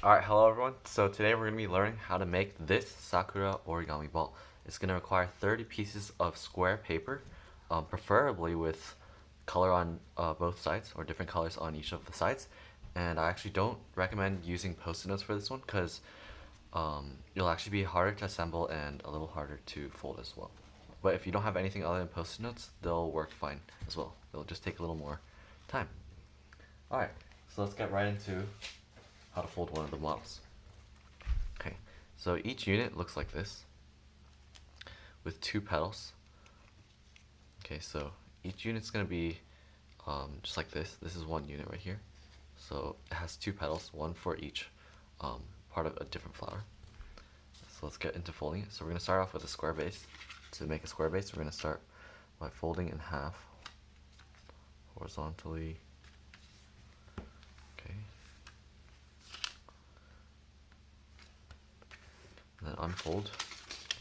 Alright, hello everyone. So today we're going to be learning how to make this Sakura origami ball. It's going to require 30 pieces of square paper, preferably with color on both sides or different colors on each of the sides. And I actually don't recommend using post-it notes for this one because it'll actually be harder to assemble and a little harder to fold as well. But if you don't have anything other than post-it notes, they'll work fine as well. They'll just take a little more time. Alright, so let's get right into how to fold one of the models. Okay, so each unit looks like this with two petals. Okay, so each unit's gonna be just like this. This is one unit right here. So it has two petals, one for each part of a different flower. So let's get into folding it. So we're gonna start off with a square base. To make a square base, we're gonna start by folding in half horizontally. Okay. And then unfold,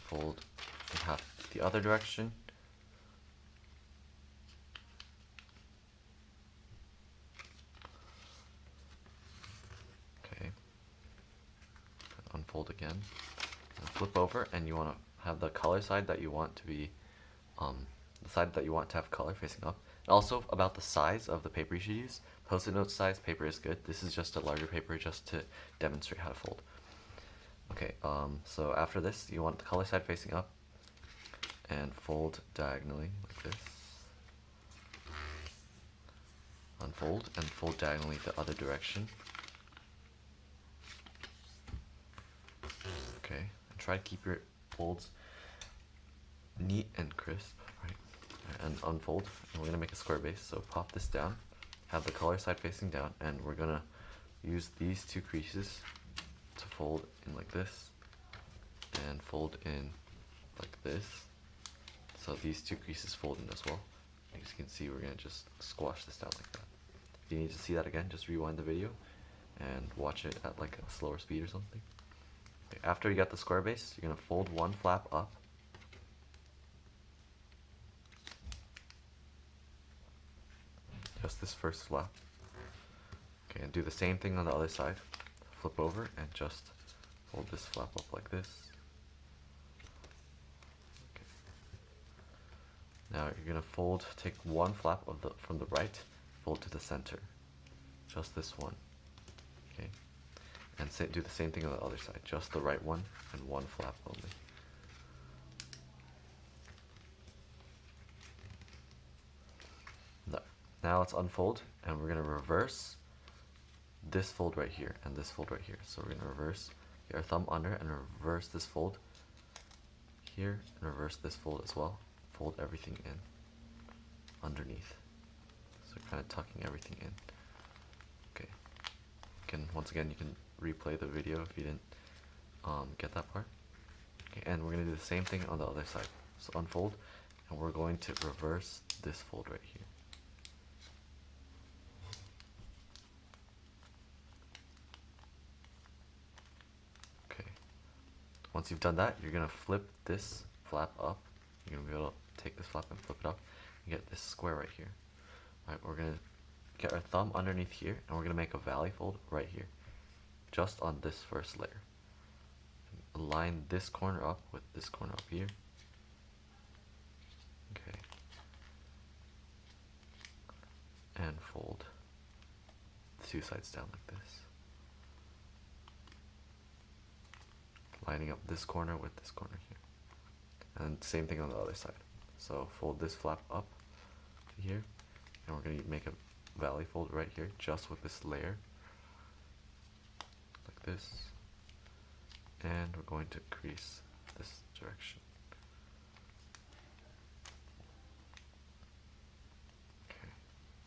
fold in half the other direction. Okay. Unfold again. And flip over, and you want to have the color side that you want to be, the side that you want to have color facing up. And also about the size of the paper you should use. Post-it note size paper is good. This is just a larger paper just to demonstrate how to fold. Okay, so after this, you want the color side facing up and fold diagonally like this. Unfold and fold diagonally the other direction. Okay, and try to keep your folds neat and crisp, right? And unfold, and we're gonna make a square base. So pop this down, have the color side facing down, and we're gonna use these two creases to fold in like this and fold in like this. So these two creases fold in as well. As you can see, we're gonna just squash this down like that. If you need to see that again, just rewind the video and watch it at like a slower speed or something. Okay, after you got the square base, you're gonna fold one flap up. Just this first flap. Okay, and do the same thing on the other side. Flip over and just fold this flap up like this. Okay. Now you're gonna fold, take one flap of from the right, fold to the center. Just this one. Okay. And do the same thing on the other side. Just the right one and one flap only. Now let's unfold, and we're gonna reverse this fold right here and this fold right here. So we're gonna reverse, get our thumb under and reverse this fold here and reverse this fold as well. Fold everything in underneath. So kind of tucking everything in. Okay. Once again, you can replay the video if you didn't get that part. Okay, and we're gonna do the same thing on the other side. So unfold, and we're going to reverse this fold right here. Once you've done that, you're gonna flip this flap up. You're gonna be able to take this flap and flip it up and get this square right here. Alright, we're gonna get our thumb underneath here, and we're gonna make a valley fold right here, just on this first layer. Align this corner up with this corner up here. Okay. And fold the two sides down like this. Lining up this corner with this corner here. And same thing on the other side. So fold this flap up to here, and we're going to make a valley fold right here, just with this layer, like this. And we're going to crease this direction. Okay.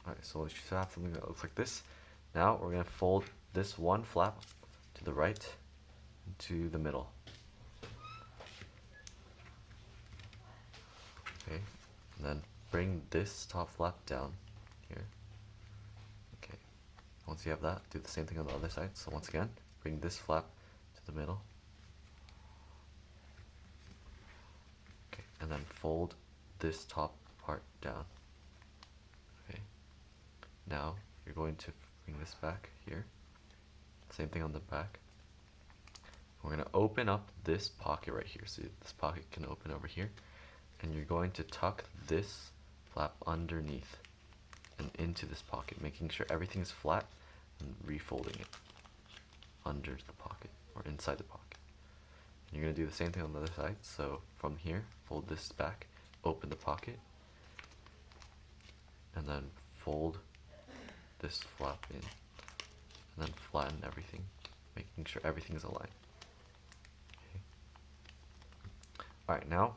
Alright, so we should have something that looks like this. Now we're going to fold this one flap to the right, to the middle. Okay, and then bring this top flap down here. Okay, once you have that, do the same thing on the other side. So once again, bring this flap to the middle. Okay, and then fold this top part down. Okay, now you're going to bring this back here. Same thing on the back. We're going to open up this pocket right here. See, this pocket can open over here. And you're going to tuck this flap underneath and into this pocket, making sure everything is flat and refolding it under the pocket or inside the pocket. And you're going to do the same thing on the other side. So from here, fold this back, open the pocket, and then fold this flap in, and then flatten everything, making sure everything is aligned. Alright, now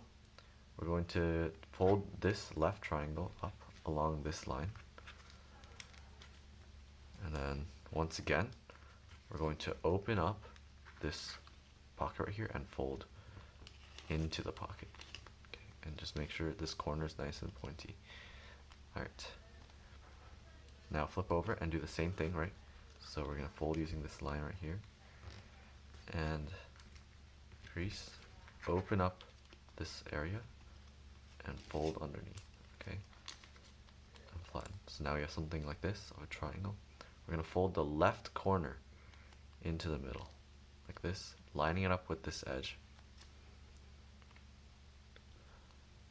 we're going to fold this left triangle up along this line. And then once again, we're going to open up this pocket right here and fold into the pocket. Okay, and just make sure this corner is nice and pointy. Alright. Now flip over and do the same thing, right? So we're going to fold using this line right here. And crease, open up this area and fold underneath, okay, and flatten. So now we have something like this, or a triangle. We're going to fold the left corner into the middle, like this, lining it up with this edge.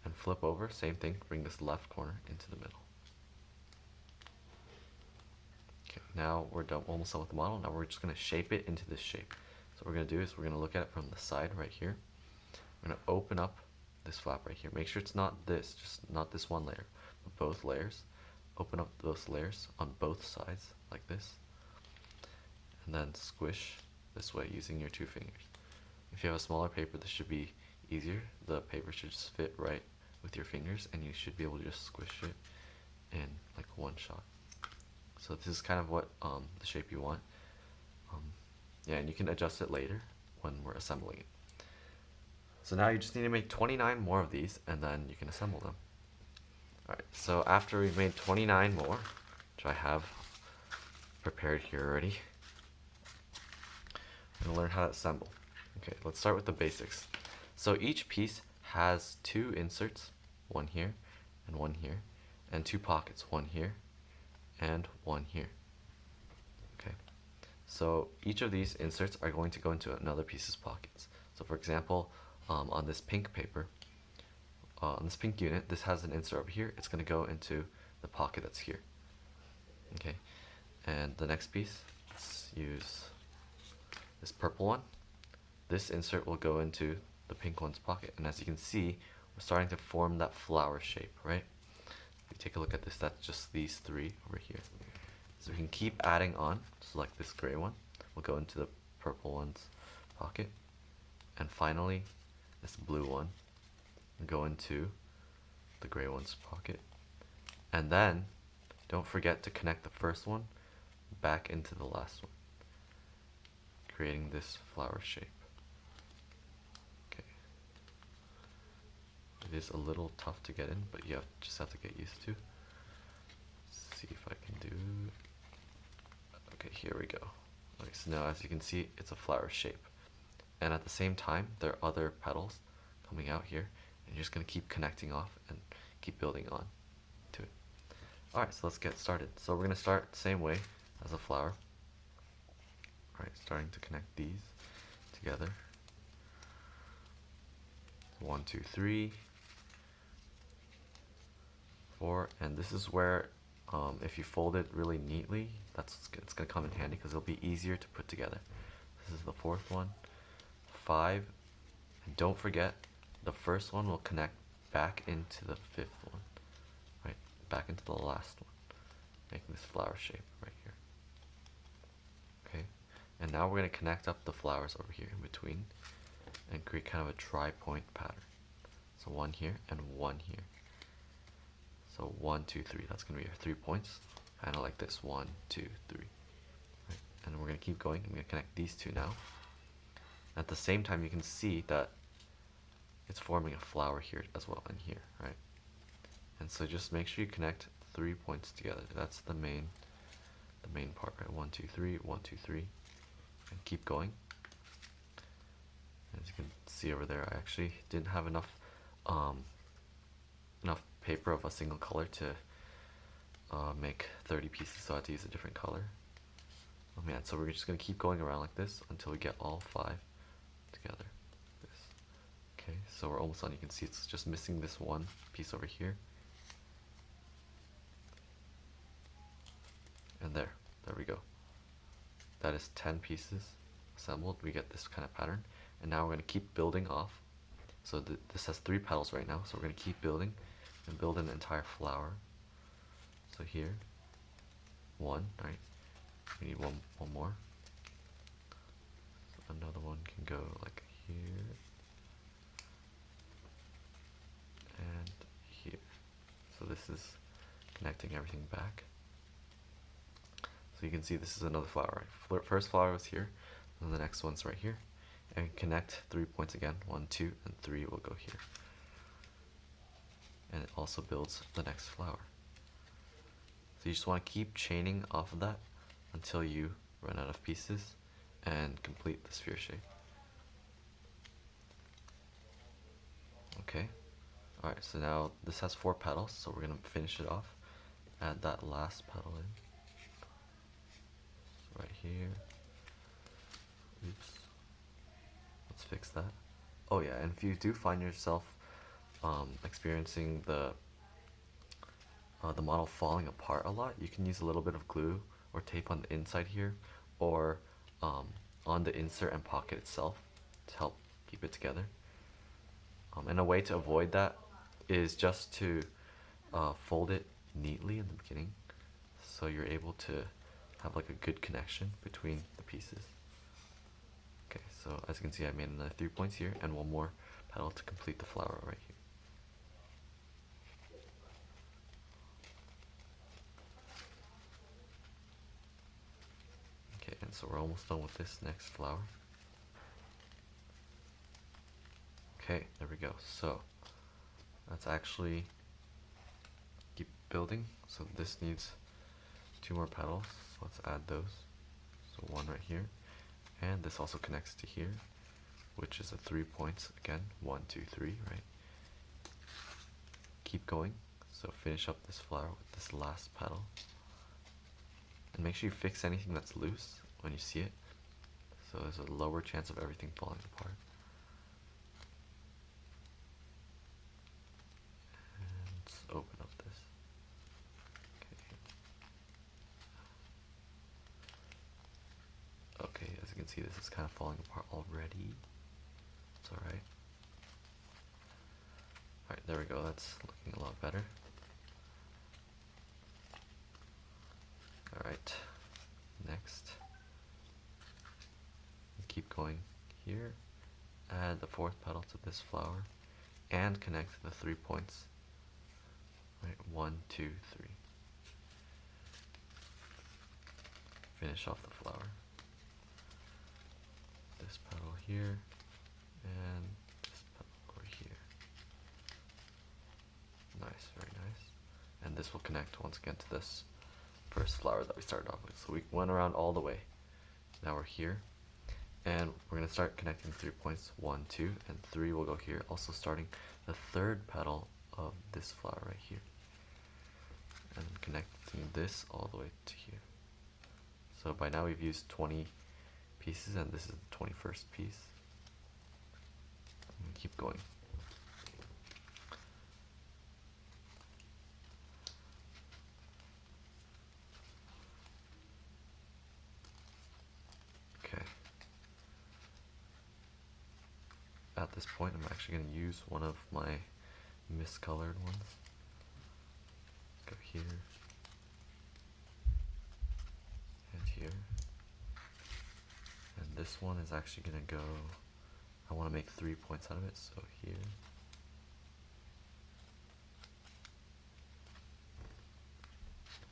And flip over, same thing, bring this left corner into the middle. Okay, now we're done, almost done with the model. Now we're just going to shape it into this shape. So what we're going to do is we're going to look at it from the side right here. We're going to open up this flap right here. Make sure it's not this, just not this one layer, but both layers. Open up those layers on both sides like this. And then squish this way using your 2 fingers. If you have a smaller paper, this should be easier. The paper should just fit right with your fingers, and you should be able to just squish it in like one shot. So this is kind of what the shape you want. Yeah, and you can adjust it later when we're assembling it. So now you just need to make 29 more of these, and then you can assemble them. Alright, so after we've made 29 more, which I have prepared here already, we're going to learn how to assemble. Okay, let's start with the basics. So each piece has 2 inserts, one here and one here, and 2 pockets, one here and one here. Okay, so each of these inserts are going to go into another piece's pockets. So for example, on this pink paper, on this pink unit, this has an insert over here. It's going to go into the pocket that's here. Okay, and the next piece, let's use this purple one. This insert will go into the pink one's pocket, and as you can see, we're starting to form that flower shape, right? If you take a look at this, that's just these 3 over here. So we can keep adding on. So like this gray one will go into the purple one's pocket, and finally this blue one will go into the gray one's pocket. And then don't forget to connect the first one back into the last one, creating this flower shape. Okay. It is a little tough to get in, but you just have to get used to. Let's see if I can do. Okay, here we go. Okay, so now as you can see, it's a flower shape. And at the same time, there are other petals coming out here, and you're just going to keep connecting off and keep building on to it. Alright, so let's get started. So we're going to start the same way as a flower. Alright, starting to connect these together. 1, 2, 3, 4, and this is where if you fold it really neatly, it's going to come in handy because it'll be easier to put together. This is the 4th one. 5, and don't forget the first one will connect back into the 5th one, right, back into the last one, making this flower shape right here. Okay, and now we're going to connect up the flowers over here in between and create kind of a tri-point pattern. So 1 here and 1 here. So 1, 2, 3, that's going to be our 3 points, kind of like this, 1, 2, 3, right? And we're going to keep going. I'm going to connect these 2 now. At the same time, you can see that it's forming a flower here as well and here, right? And so just make sure you connect 3 points together. That's the main part, right? 1, 2, 3, 1, 2, 3, and keep going. As you can see over there, I actually didn't have enough paper of a single color to make 30 pieces, so I had to use a different color. Oh man, so we're just gonna keep going around like this until we get all 5 together. This. Okay, so we're almost done. You can see it's just missing this one piece over here. And there we go. That is 10 pieces assembled. We get this kind of pattern. And now we're gonna keep building off. So this has 3 petals right now, so we're gonna keep building and build an entire flower. So here, 1, right? We need one more. So another one can go like here and here. So this is connecting everything back. So you can see this is another flower, right? First flower was here, and the next one's right here. And connect 3 points again. 1, 2, and 3 will go here. And it also builds the next flower. So you just want to keep chaining off of that until you run out of pieces and complete the sphere shape. Okay. Alright, so now this has 4 petals, so we're going to finish it off. Add that last petal in. So right here. Oops. Let's fix that. Oh yeah, and if you do find yourself experiencing the model falling apart a lot, you can use a little bit of glue or tape on the inside here, or on the insert and pocket itself to help keep it together. And a way to avoid that is just to fold it neatly in the beginning, so you're able to have like a good connection between the pieces. Okay, so as you can see, I made another 3 points here and one more petal to complete the flower right here. Okay, and so we're almost done with this next flower. Okay, there we go. So let's actually keep building. So this needs 2 more petals. Let's add those. So 1 right here, and this also connects to here, which is a 3 points again. 1, 2, 3, right? Keep going. So finish up this flower with this last petal, and make sure you fix anything that's loose when you see it, so there's a lower chance of everything falling apart. And let's open up this. Okay, as you can see, this is kind of falling apart already. It's alright. Alright, there we go. That's looking a lot better. Alright, next. Keep going here. Add the 4th petal to this flower and connect the 3 points. Right, 1, 2, 3. Finish off the flower. This petal here and this petal over here. Nice, very nice. And this will connect once again to this first flower that we started off with. So we went around all the way. Now we're here, and we're going to start connecting 3 points. 1, 2, and 3 will go here, also starting the 3rd petal of this flower right here, and connecting this all the way to here. So by now we've used 20 pieces, and this is the 21st piece. And keep going. Okay. At this point, I'm actually going to use one of my miscolored ones. Go here and here. And this one is actually going to go, I want to make 3 points out of it, so here.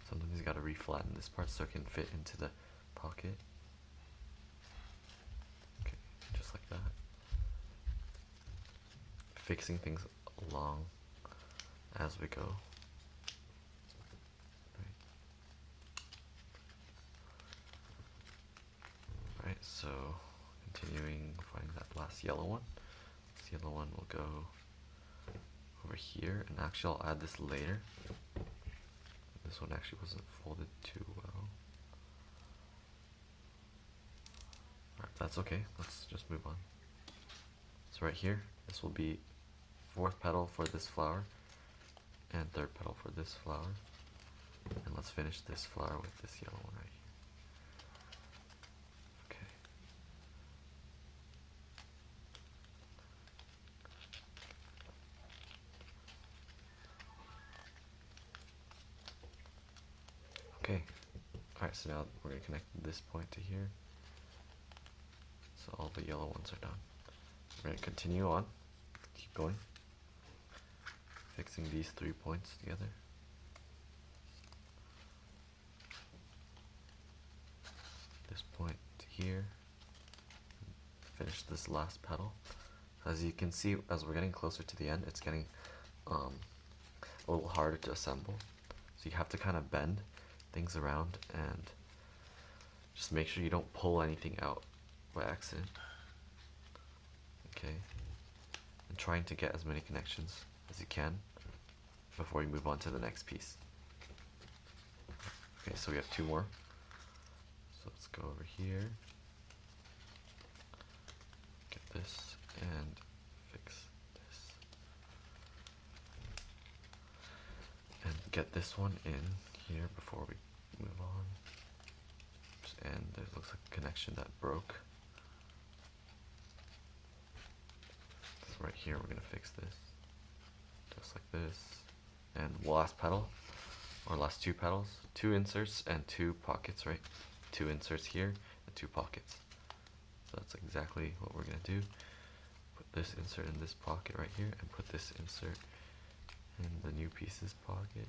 Sometimes you got to reflatten this part so it can fit into the pocket. Okay, just like that. Fixing things along as we go. Right, so continuing, finding that last yellow one. This yellow one will go over here, and actually I'll add this later. This one actually wasn't folded too well. that's okay. Let's just move on. So right here, this will be fourth petal for this flower, and third petal for this flower. And let's finish this flower with this yellow one right here. Okay. Okay. Alright, so now we're going to connect this point to here. So all the yellow ones are done. We're going to continue on. Keep going. Fixing these 3 points together. This point to here. Finish this last petal. As you can see, as we're getting closer to the end, it's getting a little harder to assemble. So you have to kind of bend things around and just make sure you don't pull anything out by accident. Okay. And trying to get as many connections as you can before you move on to the next piece. Okay, so we have 2 more. So let's go over here. Get this and fix this. And get this one in here before we move on. And there looks like a connection that broke. So right here we're going to fix this. Just like this. And last petal, or last 2 petals, 2 inserts and 2 pockets, right? 2 inserts here and 2 pockets. So that's exactly what we're going to do. Put this insert in this pocket right here and put this insert in the new pieces pocket.